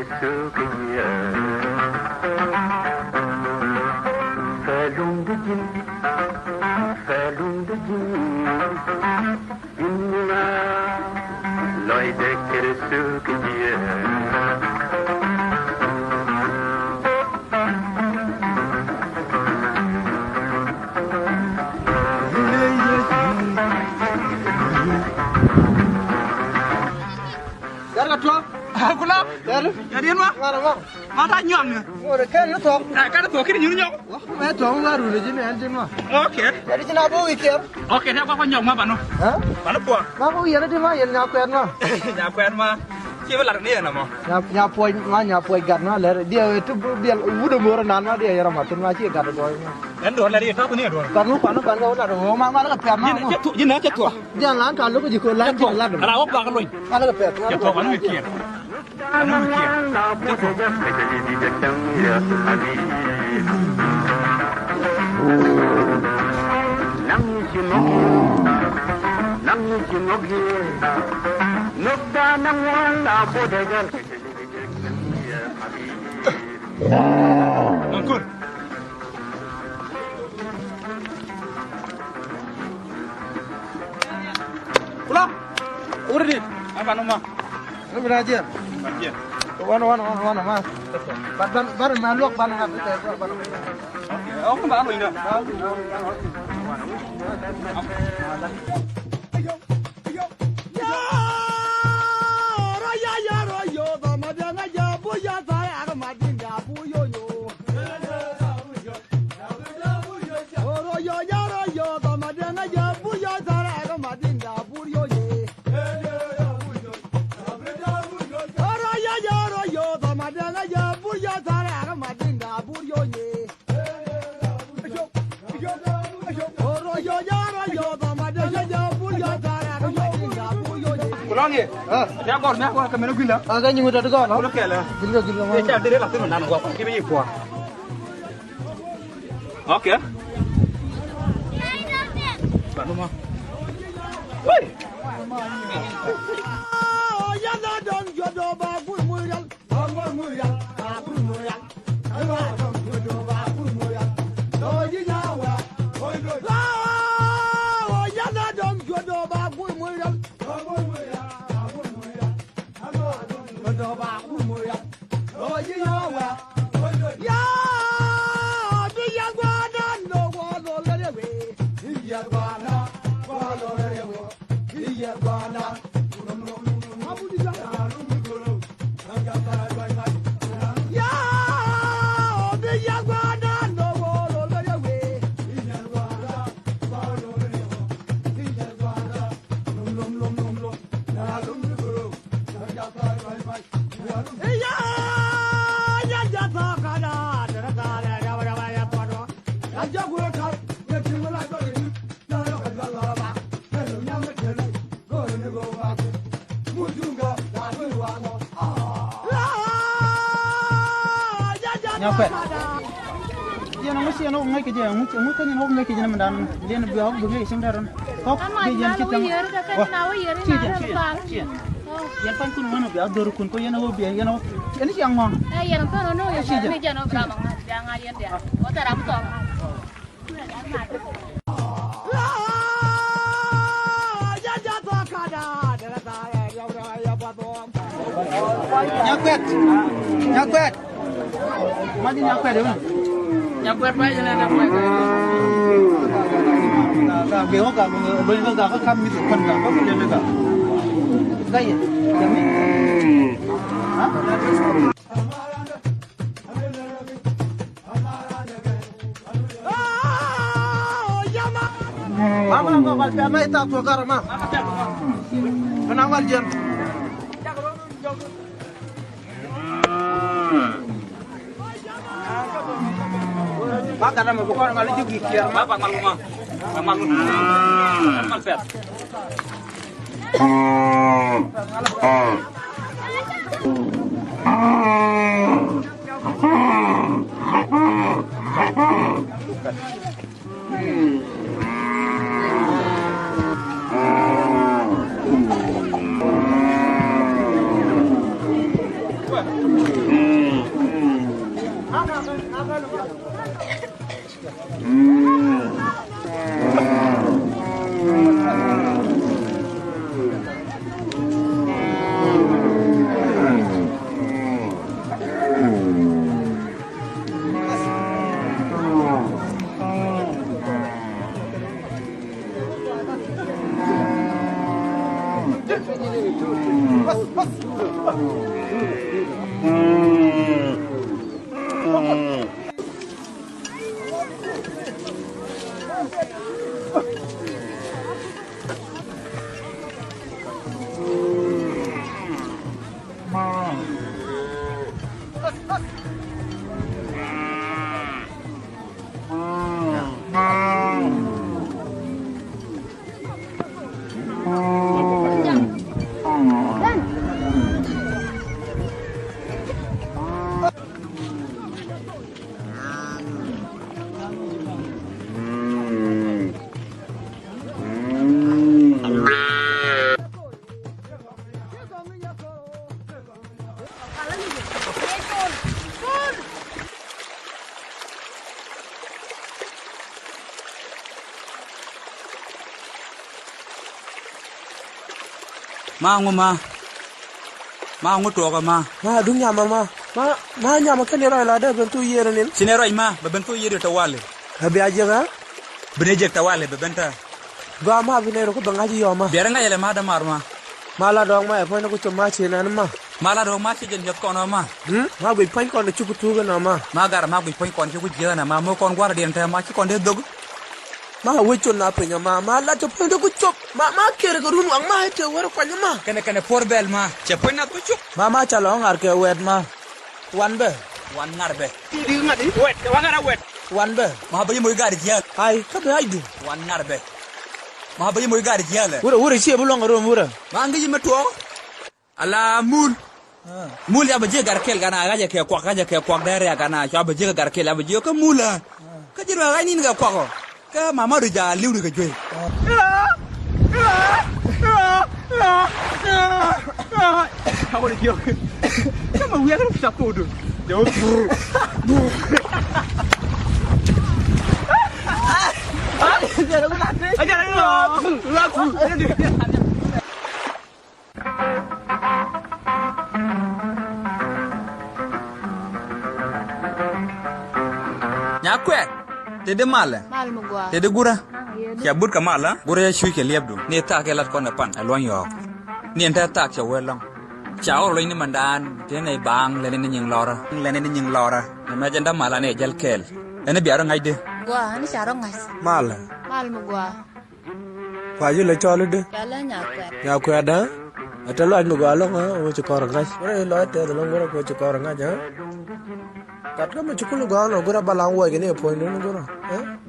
sukiya Felum de jin Inna loy dekir sukiya Kulap, jadi mah, mata nyom nih. Kan itu. Kan itu kiri nyom. Wah, itu baru aja nih anjing mah. Oke. Jadi kenapa wikir? Oke, dia apa nyom mah panu? Hah? Panu puang. Ngaku iya nanti mah yang nyapuin mah. Nyapuin mah. Siapa larang dia nama? Nyapuin karena dia itu biar udah murah mah dia ya ramatin mah sih karena doang. Kan dua lari itu nih dua. Karena kau udah rumah mana kepiam mah. Jatuh. Jangan kalau kau jikun lain jikun lain. Ada apa bakal loin? Mana kepiam? Jatuh kan mikir. Angkur. Pulang. Udah di. Apa nama? Lu belajar. Bagian. Wana mas. Baru maluk ban habis itu. Oke. Oh, kembali lo ini. Pulang ya? Dia kornya aku akan menunggu lah. Agak nyunggu dari kau, no? Udah kalah. Gila mah. Dia cari dia langsung menang gua. Kita pergi gua. Oke. Baru mah. Woi. Oh, ya dah dong jodoh bagus murial. Bagus murial. Bagus murial. Bagus jodoh bagus murial. Doji nyawa. Oh, ya dah dong jodoh bagus murial. Bagus murial. Bagus murial. Jodoh bagus murial. Doji nyawa. Ya, biar gua dan do gua do lewe. Biar gua na, gua do lewe. Biar gua na. Abu di jalan dulu. Enggak bye-bye. Ya, biar gua dan do gua do lewe. Biar gua na, gua do lewe. Biar gua na, lum. Na lum dulu. Enggak bye-bye. Ya. Nyapet. Dia nang mesti nang ngai kerja, mu kan nang ngai kerja mandan. Dia nak biar bungai sim daron. Kok dia jangan kita. Yang pan kun mana biar dor kun ko yana wo biar yana. Ini siang mah. Yang tu no yang ni jangan berapa jangan ayer dia. Kau tak ramai tong. Nyapet. Maju nyapet dulu. Nyapet apa aja nak nyapet. Gak beo gak boleh gak kan gitu kan gak kau boleh gak. Gaya, jamin. Hah? Mama nggak valpe ama itu aku karena. Kenapa jen? Pak karena mau bukan kali juga kiar. Apa malu mah? Malu. Malfet. ma ngu to ka ma dunya mama ma nya ma kan ra la da ben tu yere nin sinero ma ba ben to yere ta wale habi ajega bene je ta wale ba benta ga ma bi ne ko bangaji yo ma bere nga yele ma da mar ma la dong ma fa na ko to ma che nan ma la do ma che jen jot kono ma ma bi pan kon chu tu ga na ma gar ma bi pan kon chu je na ma mo kon gwar den ta ma chi kon de dog ma wecho na penya ma la to pan ko chop ma kere ko run wang ma te war ko ma kene porbel ma che pan na ko chup ma cha lo ngar ke wet ma wan ngar be di ngadi wet wa ngara wet wan be ma ba yimo gar je ai ka be ai du wan ngar be ma ba yimo gar je le wura che bu long ro mura ma ngi yimo to ala mul ya ba je gar kel gana ga je ke kwa dere gana cha ba je gar kel ba je ko mula ka jiro ga ni ga kwa ko ka mama ru ja liu ga jwe How would you? Come on, we are going to support you. Nyakwet, tede mala. Mal mo gwa. Tede gura. Ya bud ka mala, gura ya shui ke liabdu. Ni ta ke lat kon pan alwan yo. Ni enta ta cha welong. Chao lo ni mandan, te nei bang le ni nying lora. Le ni nying lora. Na ma janda mala ne jal kel. Ene biaro ngai de. Gwa, ni charo ngai. Mal Mo gwa. fa ju le chole de Yala nyakwet. Nyakwet da atalo an go alo o che kor ngai ore lo te lo ngoro ko che kor ngai ja kat ka me chukulu ga no gura balang wo ge ne po no gura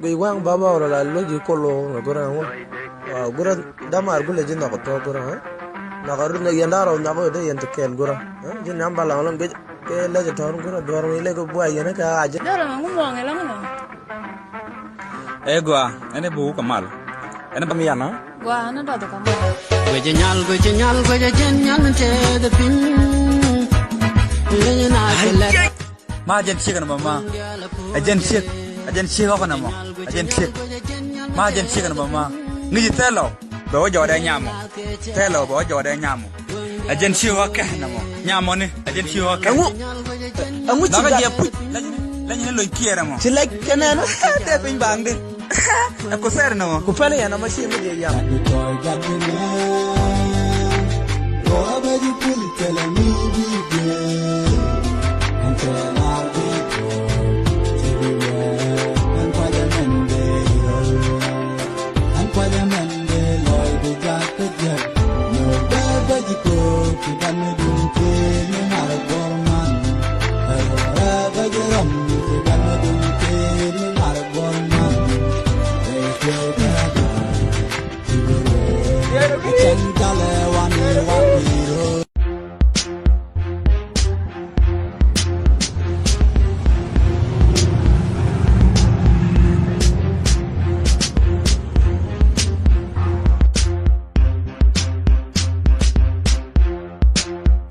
ge wang baba ora la lo ji ko lo gura wo gura damar gule jinna ko to gura na garu ne yanda ro na ko de yent kel gura ji nam balang lo ge ke le je tor gura dor mi le ko bo ayena ka aje Dora mo mo ngela ngela. Egwa, ene bu ka mal. Ene ba mi yana. Gwa na do ka mo. Gweje nyal jen te the pin. Lenye na kele. Ma jen chiga na mama. Ajen chiga ko na mo. Ajen chiga. Ma jen chiga na mama. Ni telo. Bo jo da nyamo. Telo bo jo da nyamo. Ajen chiga ka na mo. Nyamo ni ajen chiga ka. angu chi Ba ga je pu. Lenye lo kiera mo. chi le kenana Te pin bang de. Ko ser no. ku pele yana ma shi mi de ya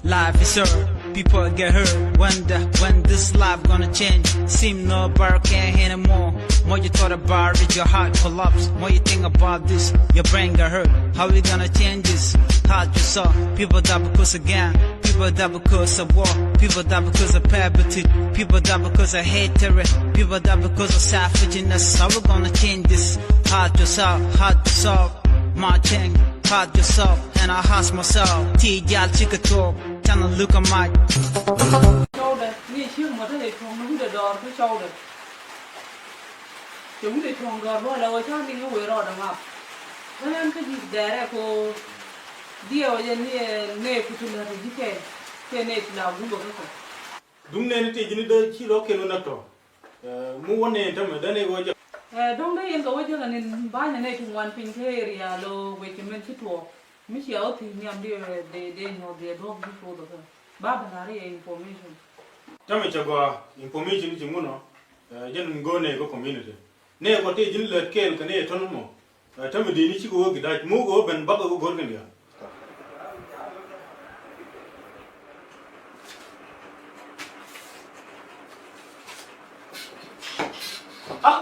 Life is so people get hurt. Wonder when this life gonna change. Seem no bar can't anymore. More you thought about it, your heart collapse. More you think about this, your brain got hurt. How we gonna change this? Hard you saw. People die because of gang. People die because of war. People die because of poverty. People die because of hatred. People die because of savageness. How we gonna change this? Hard yourself, my thing, hard yourself, and I ask myself, y'all chick a talk, trying to look at my shoulder, me chiếc mà thế không đúng để đòn cái shoulder, chúng để không đòn bao lâu chắc đi ngồi rồi đằng nào, nên cái gì để cô điều gì nè phụ thuộc là gì cái nè là cũng được không? Đúng nên thì những đôi khi đó kêu nó to, mua này thôi mà đây này gọi đông đấy em có cho nên ba nhà này thùng quan pin thế area lo về cái mình chít hồ mình chỉ ở thì nhầm đi để nhau để đốt đi phố đó ba bạn này information cho mình cho qua information chỉ muốn nó dân go này có community này có thể dân lợt kêu cái này thôi mà cho mình đi chỉ có cái đại mua có bên bắc có cái gì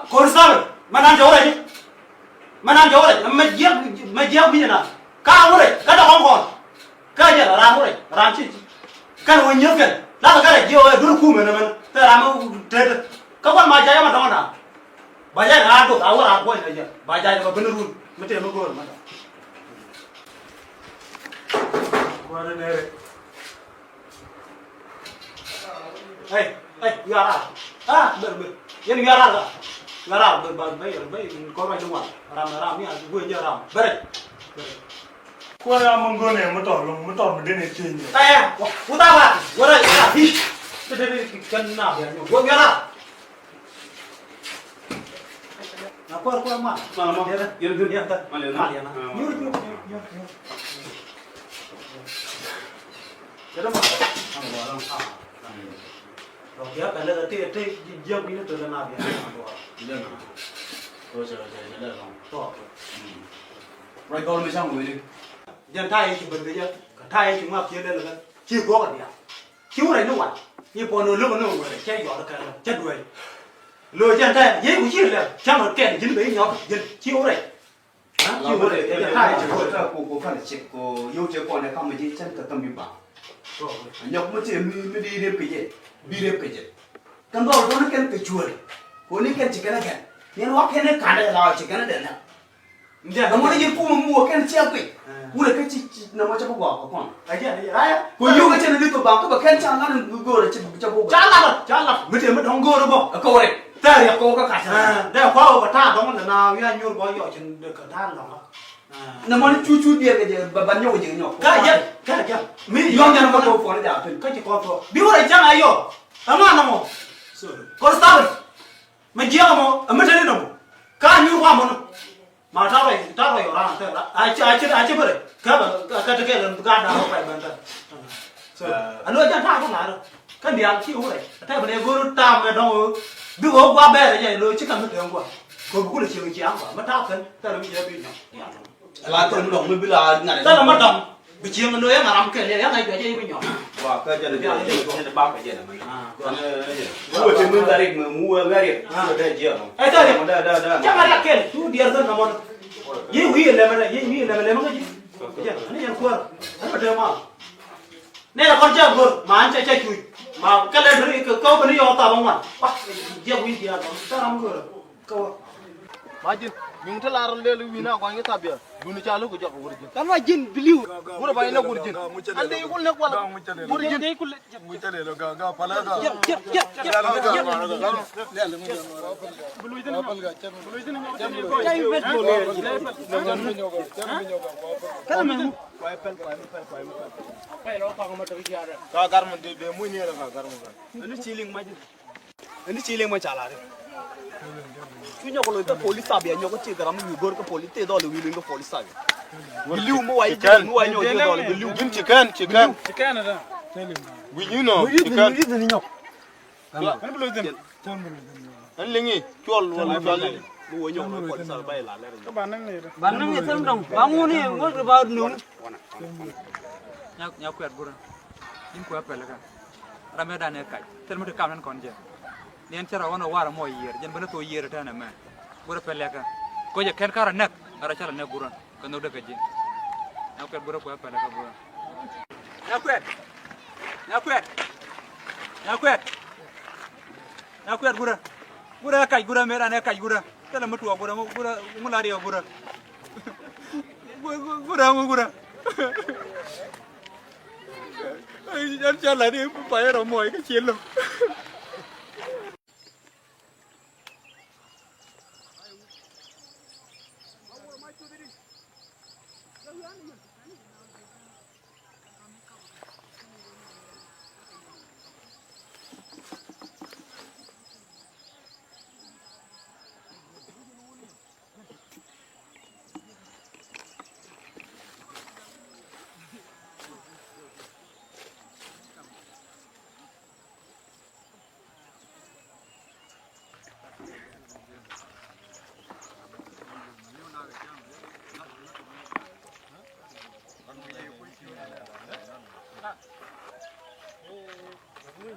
Korsal, mana jauh lagi? Mana jauh lagi? Majia punya na. Kau boleh, kau dah ngomong. Kau je ram boleh, ram sih. Kau punya kan? Lalu kau jauh dulu kum mana? Teram ter. Kau kan majia mana dong na? Majia ada tu, awal aku aja. Majia itu bener pun, macam mana kau mana? Mana ni? Hey, yara. Ber. Yang yara tak? Yara, baik, kau macam mana? Ram ni, gue je ram. Ber. Kau yang menggone, motor berdiri sini. Tanya, udah apa? Gue dah, Jadi kena dia. Gue yara. Aku mah. Malam dia, yang dunia tak. Malam na. Nyur. Jadi mah. Rồi kia phải là cái gieo cái từ là nào vậy? Gieo nào? Rồi là to. Rồi con mới xong rồi đi. Dân Thái thì bình cái chứ, Thái chúng mà kia đây là chưa có cái gì. Chiếu này nó hoài. Như bọn nó lúc nó ngồi để chơi giỏ được cái chết đuôi. Lừa dân Thái dễ cũng chiếu là chắc là kẹt dính bấy nhỏ dân chiếu này. Chiếu này dân Thái chỉ có là cô phải chết cô yêu chơi con này không mới chân cả tâm bị bảo. Nhóc mới chơi mới đi đêm cái gì? Birep kerja. Kan bawa orang kan kecuali. Koni kan cikana kan. Yang wak kan kada lawa cikana dana. Dia kamu ni jempu mua kan siapa? Udah kan nama siapa gua apa? Aja. Kau yo kan cina itu bang, kau kan jangan gua ada siapa gua. Jangan. Mesti dong gua apa? Kau ni. Tadi aku kau kasih. Dah kau kata dong na ya nyur gua yo cina dekat dong. Nama ni cucu dia kerja banyak je nyok. Kaja. Mi yang jangan kau phone dia. Kaji kau phone. Biar jangan ayo. Ama namo. Kau tahu? Majia mo, amat ni namo. Kau nyur gua mana? Tahu yo orang tu. Aje boleh. Kata kita ada apa benda. Anu aja tahu mana? Kan dia kiu boleh. Tapi boleh guru tahu dong. Dua gua bayar aja lo cakap tu dong gua. Kau bukan cium apa? Mata kan? Tahu dia bina. Là tôi đồng mới biết là ngày đó là mất đồng bị chiếm nó nuôi mà làm cái này ngày cái gì bây giờ và cái giờ là bao cái gì là mình mua thì mình ra đi mua ra đi mua đây chưa ấy thôi chắc là cái tu điên dân nào gì huy là mình làm cái gì anh em qua anh bắt đầu mà này là con chơi vừa mà anh chơi chui mà cái này thì câu cái này ở tao không à gì huy gì à tao làm cái câu Majin, mình thấy là lên lưu vina quanh cái tháp bia, bunu chalu cái chỗ của Gurjin. Kan Majin beliu, mula bayar nak Gurjin. Anda ikut nak kuala Gurjin dia ikut. Muncul le, gak pala gak. Cep. Belu itu apa? Belu itu apa? Cai bet boleh. Kan memang. Paipel. Pai lo kau macam dia ada. Kau garmen dia mui ni lah garmen. Ini ceiling Majin. Ini ceiling macam ala ni. Punya kalau itu polis sabi, anjok kecil kerana mengubur ke polis, tidak ada willing ke polis sabi. Beliau mau ayat, nyok tidak ada beliau. Chicken ada. Beliau no. Chicken. Beliau ni nyok. Kan beliau itu. Kan lengi, jual. Beliau nyok polis sabi bayar lah. Bandang ni sama dong. Bangun ni, ngor baru nung. Nyak kuat buran. Ini kuat apa lagi? rame da ne kai tel mutu kam nan kon je nen cara wana wara mo yer jen bana to yer ta na ma gura peleka ko je ken kara nek ara chala ne buran kan do daga je na ko bura ko peleka buran na kwet gura kai gura mera ne kai gura tel mutu gura mulari gura gura ai jan chala ni pa era moi cái chiến luôn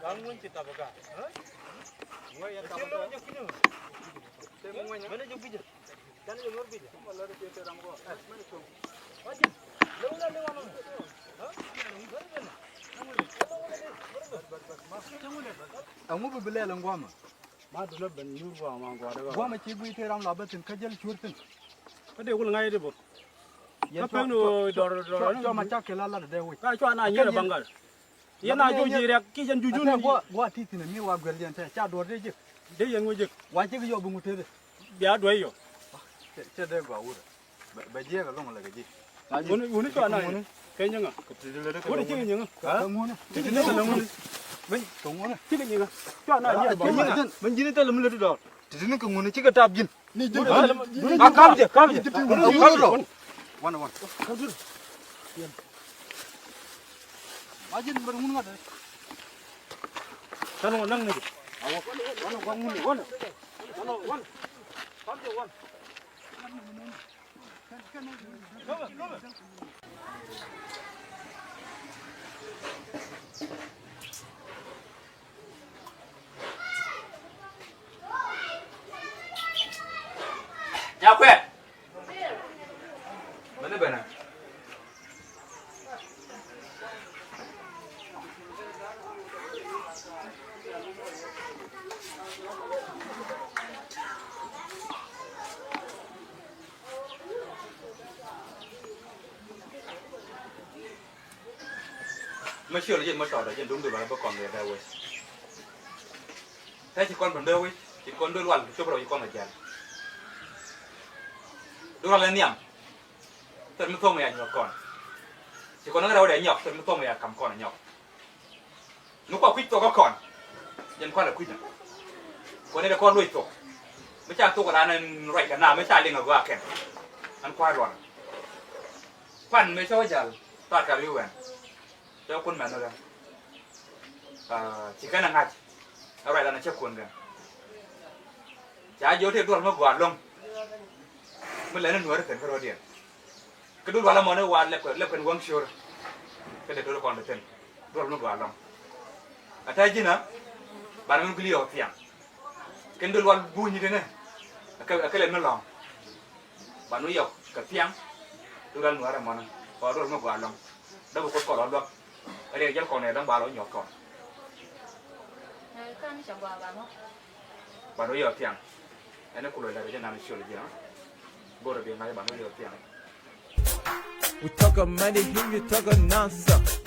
Bangun kita baga. Ngoi yang tahu. Mana jumpa je? Kan jumpa je. Kalau ada kita orang go. Mana tu? Wajib. Lewa mana? Amu bebele langwama. Ma dulu ben nyurwa ma gwada. Gwama ci bu ite ram labatin kajal churtin. Kade ul ngai de bo. Ya penu dor. Cho ma chak kelala de wi. Ka cho na nyere bangal. Yana jo jira ki jan jujun ni gwa titi na mi wa gwelden ta cha dor de je de yan wo je wa je yo bu mutere biya do yo ce de gwa wura ba je ga long la ga je woni to na kai nyanga woni ki nyanga ka ngona ki ne ta ngona ben ko ngona ki nyanga to na nyere bangal ben jini ta lamle do tidin ka ngona ci ga tab jin ni jin kam je wana ka dur Wajin berungun ada. Tanong nang ni. Awak wana. Ya kue. Mana bana? Mới chưa là gì mới trò là dân đúng được mà nó còn người đâu rồi. Thế chỉ con phần đâu ấy, chỉ con đôi loạn cho bắt đầu chỉ con là chèn. Đôi loạn lên niệm, tận mức thông này nhọc còn. Chỉ con nó đâu để nhọc, tận mức thông này cầm con là nhọc. Nó qua quýt to có còn, dân con là quýt này. Con này là con nuôi tổ, mấy cha tổ cái này rải cả nào mấy cha lên ở gà kèm, ăn qua loạn. Phần mấy cho giờ toàn cả lưu vậy. Cho quân mà nó ra, chỉ cái năng hạt, ở đây là nó chấp quân rồi, chả vô thì đuổi nó quạt luôn, mới lấy nó nuôi được cái đồ điện, cái đuổi là món nó quạt lấy cái quăng sure, cái để đuổi còn được tiền, đuổi nó quạt luôn, à thay chứ nữa, bạn mình cứ liều tiền, cái đuổi quạt vui như thế này, cái lên nó lòng, bạn nó yêu cái tiền, đuổi nuôi là món này, và đuổi nó quạt luôn, đâu có cỏ đó ở đây chắc con này đang bà nó nhỏ còn. Kan chẳng qua bà nó. Bà nó giờ tiền, anh nó cũng lời là cái nào sửa được gì đó. Bố được việc này bà nó giờ tiền. We talk a money, here you talk a nonsense.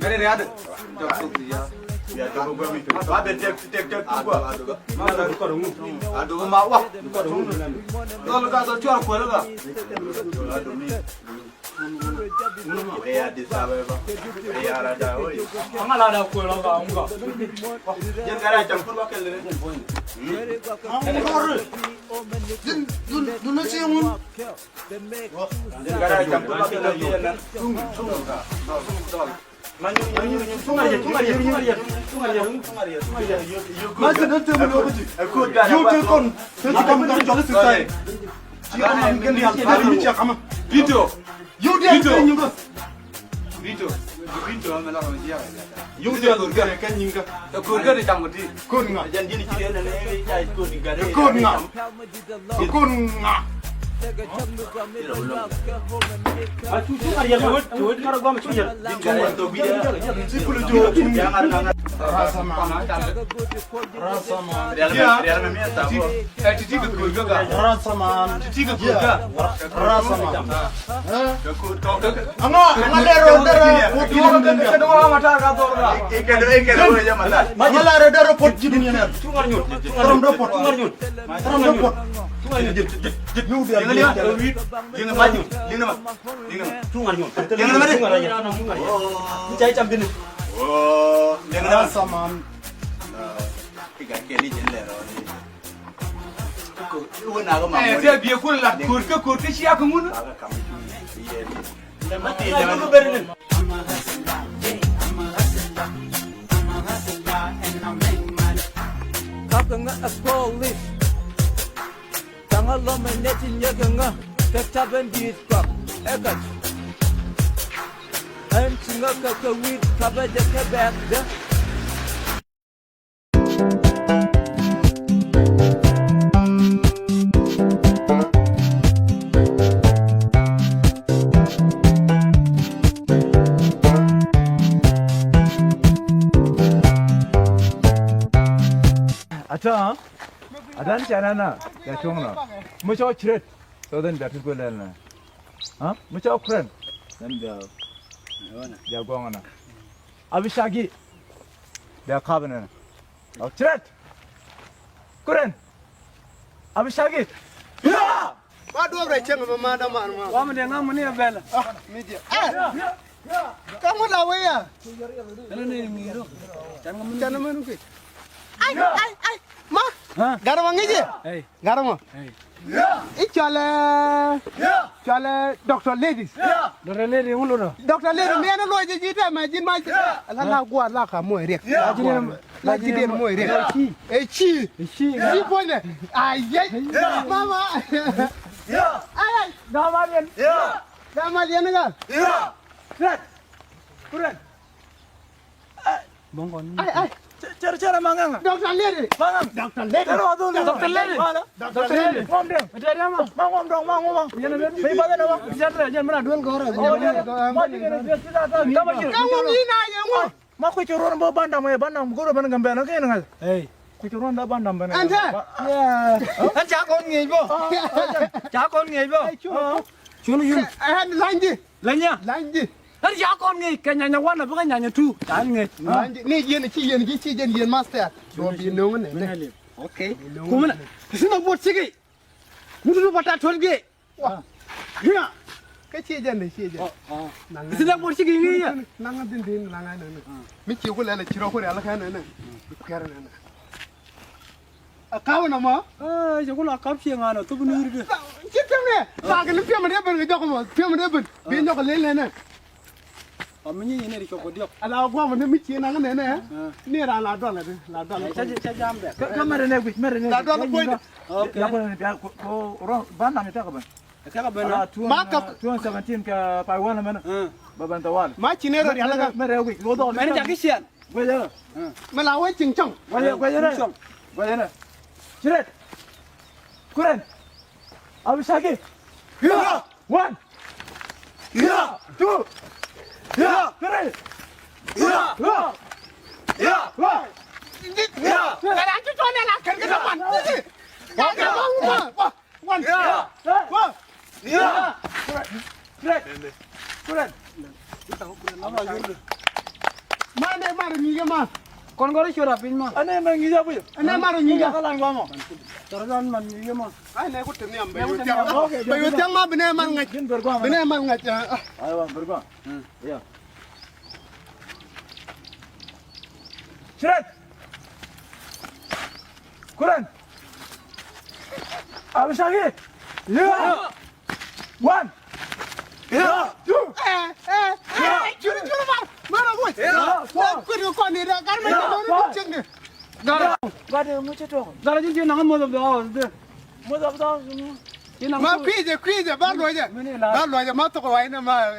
Cái này ăn được. Cho tôi gì à? Ya cho bố mình. Ba bên tek qua. Mà là có đúng không? À đúng mà quá. Có đúng không? Đó là cái cho qua đó. Ya di Ababa. Ya ra da oi. Anga la da ko la ga unga. Jen gara jam kur ba kelle ne. Dun na ce mun. Jen gara jam kur ba kelle ne. Tung ka. Manyu tunga ye. Mas na te mo buti. Ko gara. Yo te kon. Te kon da jole sai. Ci am ngeen ya. Video. You did it, you go. Vito amela ko dia. Yung dia lor ga kan nyinga. Ko ga de tang ti. Ko nga jan dini ci le ne ja ko ni ga de. Ko nga. Acu karya buat karo gua macam je. Cuma to bidia. Sipulu jo jangan jangan. Rasa man. Dia memang tahu. Titi ke kurga ga. Rasa man. Titi ke kurga. Rasa man. Ango kedua mata ka dorga. Kedua aja mata. Mala redaro pot jidin yana. Tungar nyut. Taram do pot. Tungar nyut. Jangan maju, jangan tungar nyut. Jangan maju. Cai campin. Oh, jangan sama. Tiga kali jeler. Lu nak apa? Dia biar kul lah, kul siapa kamu? Mati jangan lu berin. Kau nggak police. Tangan lo menetin ya genga, ketaban diiskap, ekat. Anjing agak kewit, kabar jaga bagda. Ata, adan chana ya chongna. Mucho chret, so then that is good na. Ha? Mucho kren. Then dia gongana. Abishagi. Dia kabana. Oh chret. Kren. Abishagi. Ya! Ba do bre chen ma da ma ma. Wa mu de ngam ni bela. Media. Kamu lawe ya? Ele ni miro. Jangan menu ke. Ai. Ma. Garam ngeje? Hey. Garam. Hey. Ichale. Chale Dr. Ladies. Dr. Lady ngulo no. Dr. Lady me na loje jita ma jin ma. La gwa la ka mo rek. La jide mo rek. Chi bone. Ai. Mama. Ai. Damalien ga. Kuren. Bongkon. Ai. Cara mangang. Dr. Lady. Mangang. Dr. Lady. Dr. Lady. Dr. Lady. Ngom dong. Ada apa? Ngom dong. Jangan ber. Bayi pada nama. Jangan mana duan kau orang. Kamu ni na yang mo. Ma ko curon ba bandam ya bandam goro ban gambe na kene ngal. Hey. Ko curon da bandam ban. Anta. Ya. An cha kon ngi bo. Cha kon ngi bo. Chunu yun. Ai lanji. Lanya. Lanji. An cha kon ngi kanya nya wana ba nya nya tu. Tan ngi. Lanji. Ni yen master. Do bi no ne. Okay. Kumana. Sina bot sigi. Mudu bata tolge. Wah. Ya. Cái chia dân này chia dân. Xin lỗi một chiếc gì nhỉ? Nang tin nang này. Mi chiều có lẽ là chiều có lẽ là cái này này. Cái này này. À cao nào mà? Giờ có là cao chieng à, tôi muốn đi. Chết chăng nè. Ba cái nó phim mà đấy bên cái chỗ mà phim mà đấy bên. Bên chỗ cái lên này. Mình như này thì có được. À là qua mà nó mi chiều nang này này. Nè là đó là đó. Saya jam deh. Kamera này quýt, kamera này. Là đó là quên. Okay. Ya boleh ko orang bandam itu apa? Kaya ba Maka 2017 ka Taiwan naman. Baban Taiwan. Ma chinero ya laga. Mere wi. Lodo. Mere jaki sian. Gaya. Malawe chingchong. Gaya. Chiret. Kuren. Abisagi. Ya. 1. Ya. 2. Ya. 3. Ya. Ya. Ya. Kada chu cho ne la kan ka man. Ka ba. One. Ya. Ya. Kuren. Mana nyiga ma. Kon gori chura pin ma. Ane mang nyiga bu. Ane maro nyiga. Kalang ba mo. Tarzan man nyiga ma. Ai ne ko temi am bayu tiang. Bayu tiang ma bene man ngaj. Bene man ngaj. Aywa bergua. Ya. Chiret. Kuren. Abisagi. Ya. 1. Ya. 2. Churu ma. Mara boy. Ko ko ni da kar ma ko cheng ni. Gara. Gada mu cheto. Gara jin nang mo do. Mo do. Ma pije ba lo je. Ba lo je ma to ko wai na ma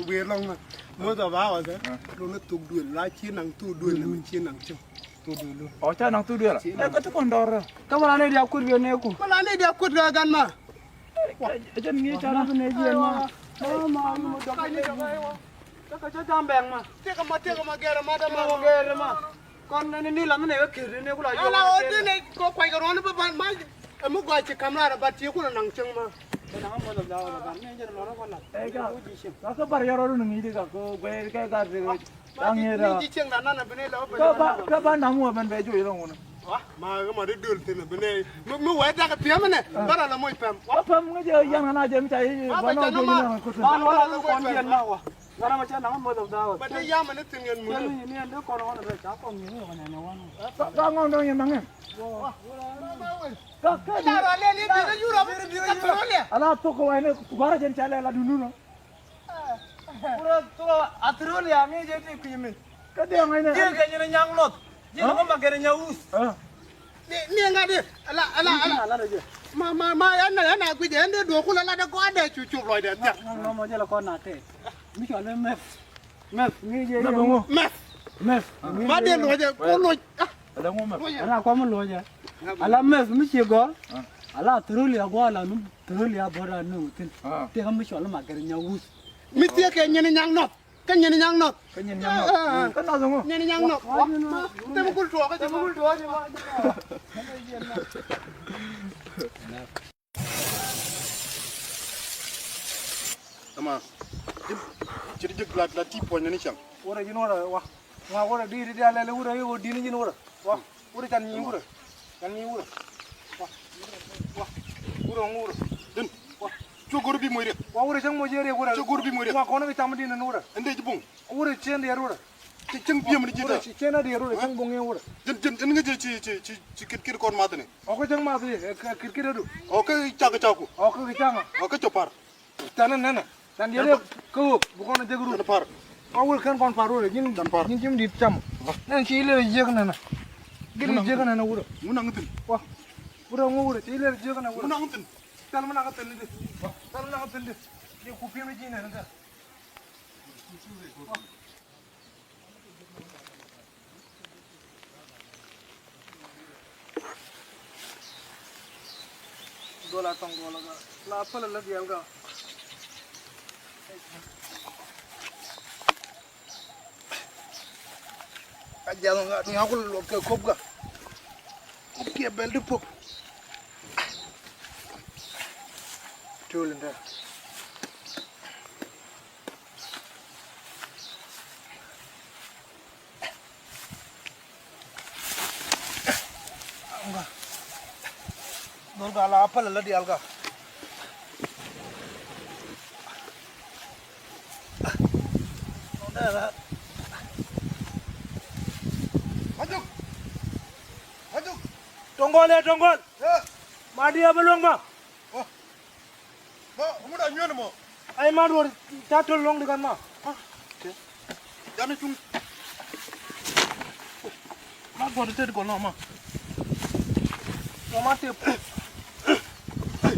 we long. mua tàu vào rồi luôn nó tụt đuổi lái chiến năng tụt đuổi là mình chiến năng chung tụt đuổi luôn Oh, cha nang tu dia lah. Kau tu kondor. Kau mana ni dia akut dia ni aku. malah ini dia kut gagan mah Aja ni cara ni dia mah. Mama, mau dah ni dah. Kau kau jam bang mah. tiga mah gera mah dah Mau mah gere mah. Kon ni lam ni aku kiri ni aku lagi. ala odi ne ko kwai ga ron ba ma mu gwa ci kamla ba ci kuna nang chung mah Jangan mau dah jauh dah. Ni jadi mana kau nak? Kau kau bayar orang ni dia kau bayar kau kau Ang ni ji cheng da nana bene la kau ban namu ban beju ilong mana? wah ma ga ma de dul tene bene mu wa da ka pia mane bara la moy pam Apa mengaja yang mana je macam ini? Mana je ni kau tu? Mana la kau dia nak wah. Gara macam nama mau dah dah. ba de ya mane tingen mu Ni anda kau orang ada cakap ni orang yang wan. Kau ngomong dong yang mana? Kau da ra le ni bi ju ra ka tro le Alah tu kau ini gara jen cale lah dulu no. Pura tu atrol ya ni je ni kuimin. Kau dia yang ini. Dia kayaknya nyang lot. Dia ngomong pakai nyawus. ni nga de ala ma ana ku de ande do kula la da ko ade chu chu loy de ta Ngomong je lah kau nak te. Mesti ada mef. Mef ni je. mef Mef. ma de lo de ko lo Ada ngomong. Ana kau mau loja. Alah mef mesti gol. Alah atrol ya gol lah nu. Atrol ya bora nu tin. Dia kan mesti ada pakai nyawus. mi tie ke nyene nyang not ka nyene nyang not Kenyang nyang. Kan nak tunggu. nyene nyang not te mu kul to ka te mu kul to je ma ama jadi jeg la tipo nyene chang Ora jin ora wah. Wah ora di dia lele ora yo di ni jin ora. Wah ora kan ni ora. Kan ni ora. Wah ora den cogor bi moy re Wah ora jang mo jere ora. cogor bi moy re Wah kono kita mandi na ora. ande ji bong Ora chen dia ora. ci ceng bi am ni Ora jita chen dia ora jang bonge ora. den nga je ci kir kon matane Aku jang ma tu kir du. o ka caga caku Aku kicang. o ka chopar Tanan nana. Dan dia ku bukan aja guru. par Awal kan kon paru le jin jin jim di cam. Nan ci le jeg nana. Giri jeg nana ora. munang tin Wah. Ora ngura ci le jeg nana ora. munang tin Tal mana ka tel ni. Tal mana ka tel ni. Dia kupi me jin nana. Gola tong gola ga. La apa la dia ga. ajal nga ni hakul lo ke kop ga kop ke bel de pop Tulenda. Dorga ala apa la di alga Majuk Majuk Tonggol ya tonggol. Madi apa long bang? ma mu da nyone mo Ay madur tatul long dengan ma. jana chung ma go de ko no ma Mati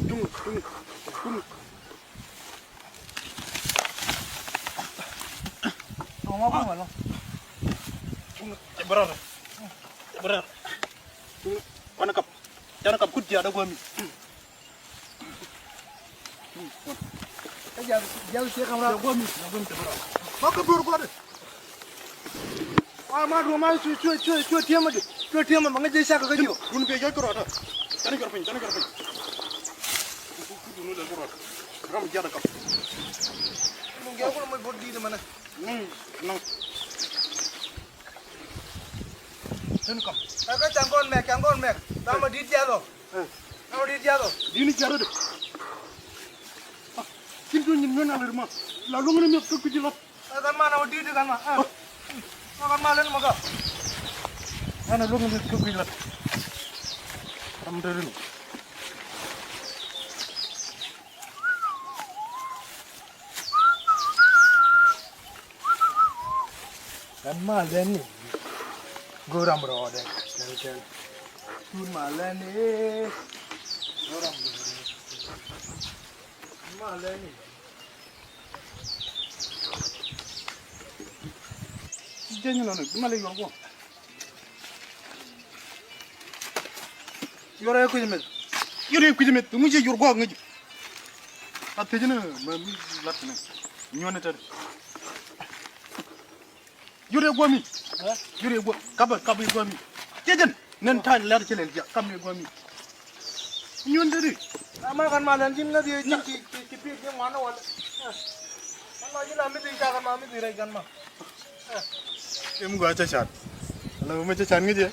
chung Tong apa malah? berar jana kap kut ya da go mi Jauh sih kamu go mi ma ka dur ko de Ah madur ma cuy tiama mengajar saya ke kau. dun be ja ko da jana gar pin ku no da ko ram jana kap Mungkin aku mau buat di mana? nang Sen kam. Aku cangkon mek. Nama di dia tu. Nama di dia tu. dini jaro de kin do nyin ngana ler ma la lu ngene mi ko ku jilat Kan mana nama di kan mah. Kan malah ni maka. ana lu ngene ko ku jilat ram de lu Kan malah ni. Goram bro deh. Cel. Tun malah ni. Goram bro. Malah ni. jenyo no male yorgo yore ko jimet mu je yorgo ngi atejina ma mi latna ñone ta yore gomi yore go kaba gomi jejen nen tan leer ci len kam gomi ñun de ama kan ma len jin na di ci pi ke ma na wala Allah jila mi di ka kan ma mi di ray kan ma em go cha chat ala mo cha chat ngi je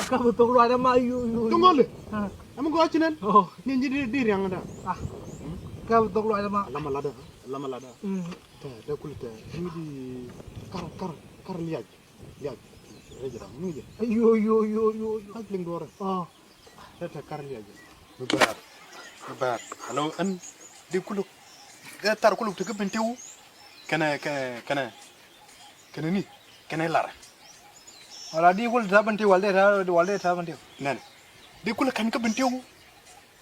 ka bu to lo ada ma yu tungole am go ci nen ni di riang da ka bu to lo ada ma lama lada da kulita mi di kar liaj rejra mi je yo ak ling dore ta kar liaj bar alo an di kuluk ga tar kuluk te ben tew kana ni kana lara wala di kul ta ban tew walde ta ban tew nan di kuluk kan ka ben tew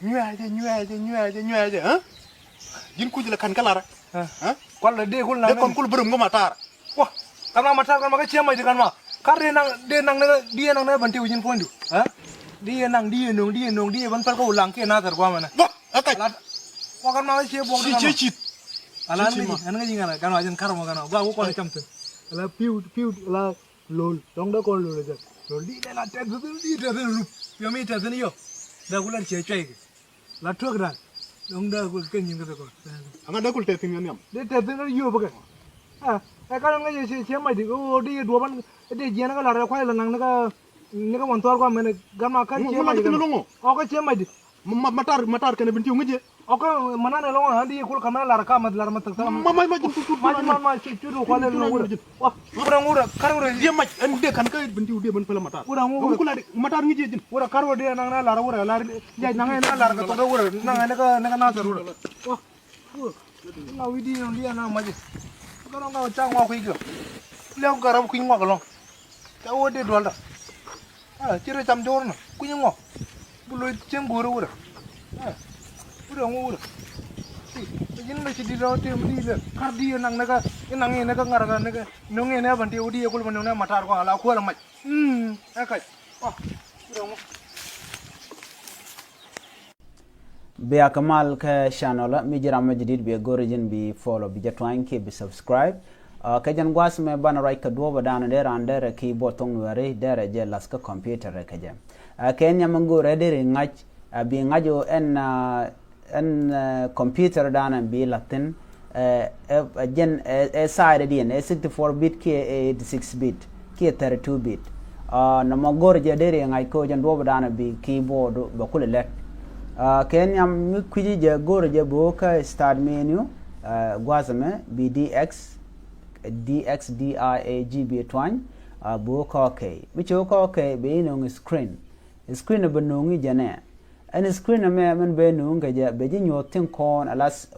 ñuaje ha jin kujila kan ka lara ha wala di kul na de kon kul berum ngoma tar wah kana matar kan ma ka ciamai di kan ma kar de nang na ban tew jin fondu ha dia nang dia ban par ko ulang ke na tar kwa mana wah akai wa kan ma che bong ci ci ala ni an ngi ngana kan wa jan kar mo kana gua ko ni chamten ala piu ala lol dong da ko lol ja lol di la tet di te lu yo mi te ni yo da kulan che chai la tok da dong da ko ken yin ga ko anga da kul te tin yam de te ni yo ba ah kan ngi che mai di o di do ban de jena ga la kwa la nang na ni ka mon tor ko men gamma kan che mai o ko che mai di matar kan binti ngi je o ko manane lo ha di kul kamera la ka mad la mat ta ma chu ko le lo wa ura kar ura je ma an de kan ka binti de ban pala matar ura kula de matar ngi je din ura kar wo de nang na la ura la ja nang na la ka to ura nang na tar ura wa na wi di no dia na ma je ko no ga chang wa ku ga le ko garam ku ngwa ga lo ta wo de dol da cire cham jor na ku ngo bulo chem goro ura ura jin na ci di do te di le kar di nang na ka ngar ga na ka no nge ne ban te udi ko ban ne matar ko ala ko la ma akai ura be akamal ka channel mi jira majidid be gorojin bi follow bi jatwan ke bi subscribe ka jan gwas me bana right ka do dana der andere ki botong ware der je las ka computer ka jam kenya mango redere ngach bi ngajo en computer dana bi latin jen side dien 64 bit ki 86 bit ki 32 bit na magor je der ngai ko jan do dana bi keyboard ba kulele kenya mi kuji je gor je bo ka start menu gwasame bdx DXDIAGB twany bo ko okay bicho ko okay be no screen be no ngi jane and screen me men be no ngi ja be jinyo tin kon alas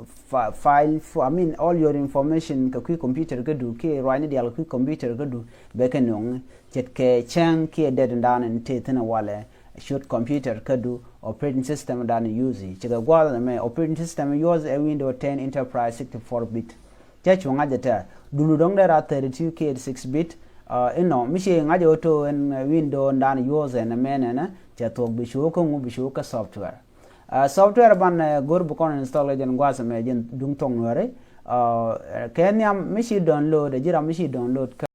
file for I mean all your information ka ku computer ga du ke rani dial ku computer ga du be ke no jet ke chang ke dead dan en te tena wale shoot computer ka du operating system dan use chiga gwala me operating system use a Windows 10 Enterprise 64 bit chachu ngajata dulu dong dera 32k 6 bit ino mishi ngaje auto en window ndan use na menena chato bisho ko bisho ka software software ban gor bu kon install jen gwasa me jen dung tong wore kenya mishi download jira mishi download